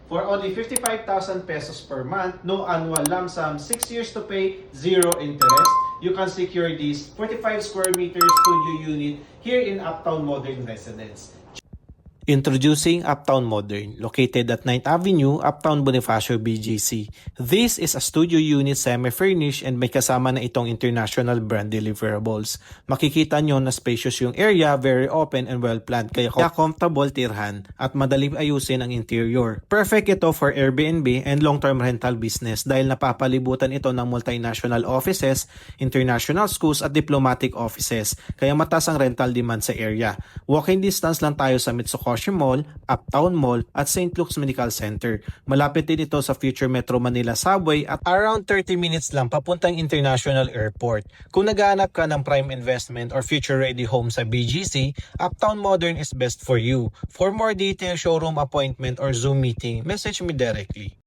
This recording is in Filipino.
For only 55,000 pesos per month, no annual lump sum, 6 years to pay, zero interest, you can secure this 45 square meter studio unit here in Uptown Modern Residence. Introducing Uptown Modern, located at 9th Avenue, Uptown Bonifacio, BGC. This is a studio unit semi-furnished and may kasama na itong international brand deliverables. Makikita nyo na spacious yung area, very open and well-planned, kaya comfortable tirhan at madaling ayusin ang interior. Perfect ito for Airbnb and long-term rental business dahil napapalibutan ito ng multinational offices, international schools at diplomatic offices, kaya mataas ang rental demand sa area. Walking distance lang tayo sa Mitsukoshi Mall, Uptown Mall at St. Luke's Medical Center. Malapit din ito sa future Metro Manila Subway at around 30 minutes lang papuntang International Airport. Kung naghahanap ka ng prime investment or future-ready home sa BGC, Uptown Modern is best for you. For more details, showroom appointment or Zoom meeting, message me directly.